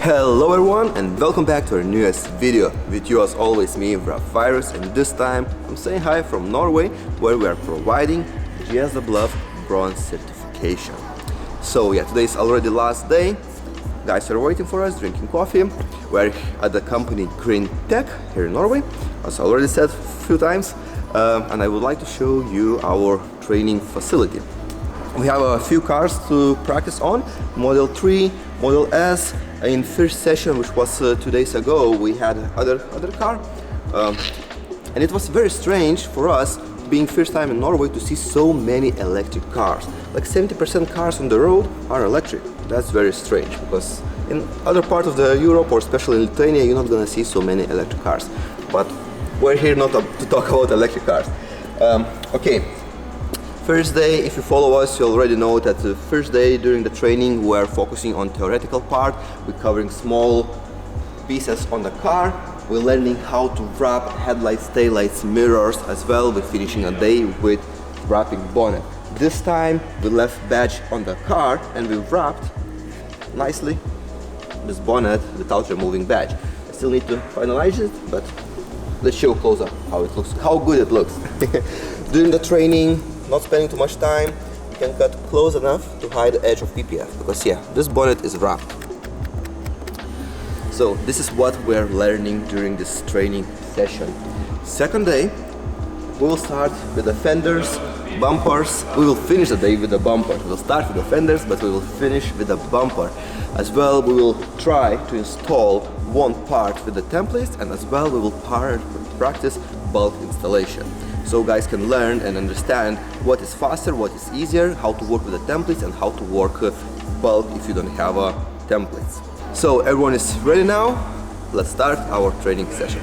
Hello everyone and welcome back to our newest video. With you as always me, Vernefilmopplæring, and this time I'm saying hi from Norway, where we are providing GSWF Bronze Certification. So yeah, today is already last day. Guys are waiting for us, drinking coffee. We're at the company Green Tech here in Norway, as I already said a few times, and I would like to show you our training facility. We have a few cars to practice on, Model 3, Model S. In first session, which was 2 days ago, we had other car, and it was very strange for us, being first time in Norway, to see so many electric cars. Like 70% cars on the road are electric. That's very strange, because in other parts of the Europe, or especially in Lithuania, you're not gonna see so many electric cars. But we're here not to talk about electric cars. Okay. First day, if you follow us, you already know that the first day during the training we are focusing on theoretical part. We're covering small pieces on the car. We're learning how to wrap headlights, taillights, mirrors as well. We're finishing a day with wrapping bonnet. This time we left badge on the car and we wrapped nicely this bonnet without removing badge. I still need to finalize it, but let's show close up how it looks, how good it looks. During the training, not spending too much time, you can cut close enough to hide the edge of PPF, because yeah, this bonnet is wrapped. So this is what we're learning during this training session. Second day, we will start with the fenders, bumpers. We will finish the day with the bumper. We'll start with the fenders, but we will finish with the bumper. As well, we will try to install one part with the templates, and as well we will practice bulk installation. So guys can learn and understand what is faster, what is easier, how to work with the templates, and how to work bulk if you don't have templates. So everyone is ready now. Let's start our training session.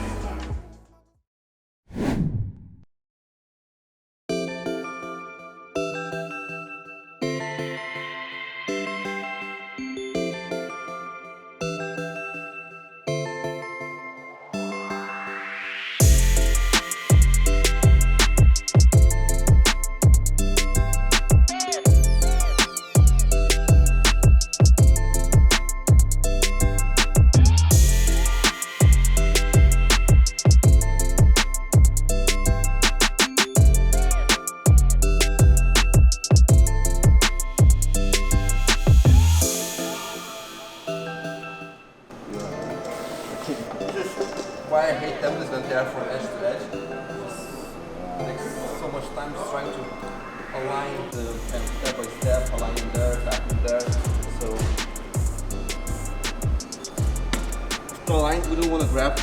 This is why I hate templates when they are from edge to edge. It takes so much time just trying to align the step by step, aligning there, tapping there. So to align, we don't want to grab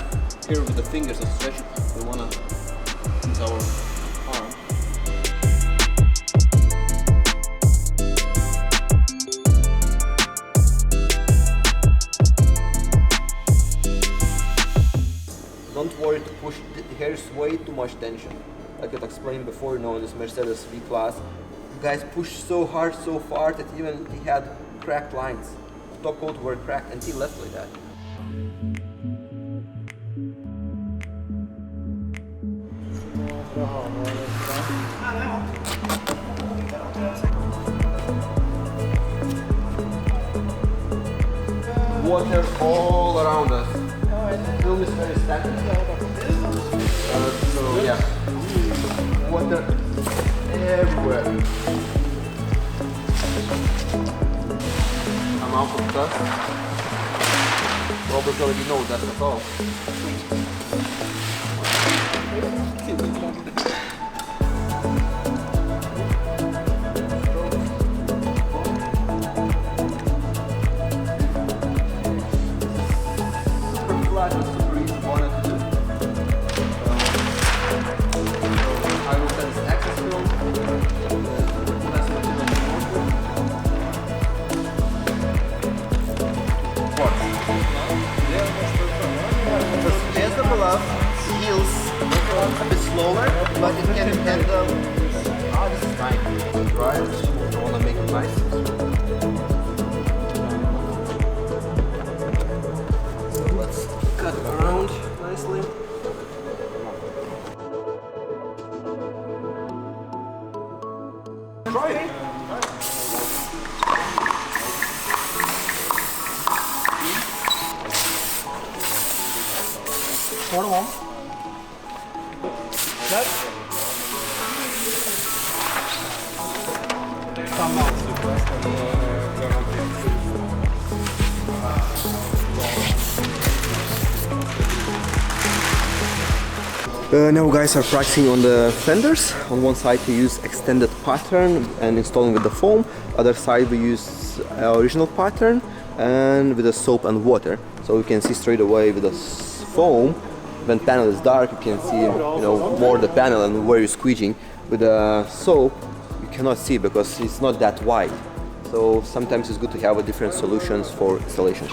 here with the fingers and stretch it. We want to use our arm. Don't worry to push, here is way too much tension. Like I explained before, you know, in this Mercedes V-Class, guys pushed so hard, so far that even he had cracked lines. The top coat were cracked and he left like that. Water all around us. Film is very static. So yeah, water everywhere. I'm out of dust. Nobody's already know that at all. Heels a bit slower, but it can handle. This is fine. Right? I want to make it nice. So let's cut around nicely. Try it. Får du vann? Der. Samme Now guys are practicing on the fenders. On one side we use extended pattern and installing with the foam. Other side we use original pattern and with the soap and water. So you can see straight away with the foam, when panel is dark you can see more the panel and where you're squeeging. With the soap you cannot see because it's not that wide. So sometimes it's good to have a different solutions for installation.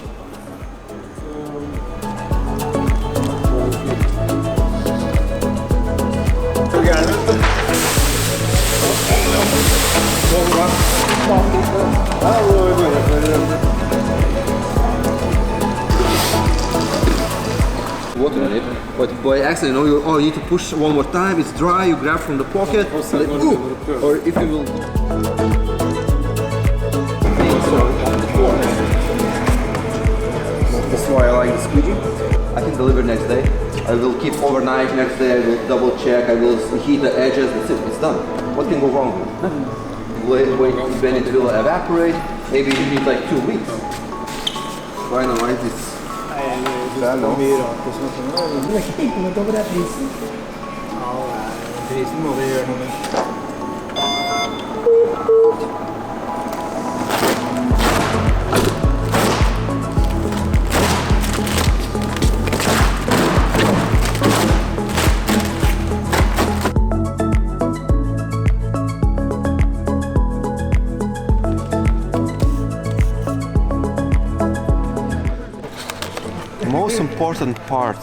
Water in it, but by accident, you need to push one more time. It's dry. You grab from the pocket, or if you will. That's why I like the squeegee. I can deliver next day. I will keep overnight. Next day, I will double check. I will heat the edges. That's it. It's done. What can go wrong? Wait when it will evaporate. Maybe you need like 2 weeks. Finalize this. Prisen må vi gjøre noe med. Most important part.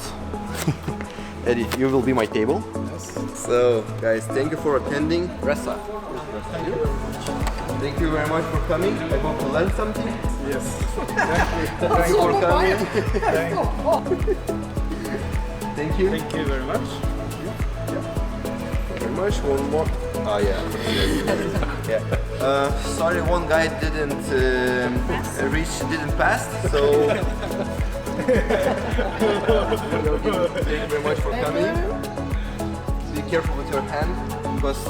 Eddie, you will be my table. Yes. So, guys, thank you for attending. Ressa. Thank you very much for coming. I hope you learned something. Yes. Thank you for coming. Thank you. Thank you very much. Very much. One more. Oh yeah. Yeah. Sorry, one guy didn't didn't pass. So. Thank you very much for coming. Be careful with your hand because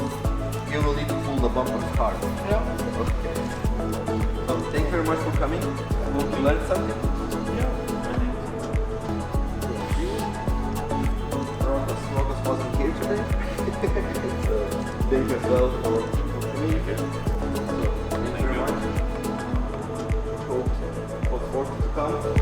you will need to pull the bumper hard. Yeah. Okay. So thank you very much for coming. Hope you learned something. Rokos wasn't here today. So thank you as well for coming. So thank you very much. Hope forward to come.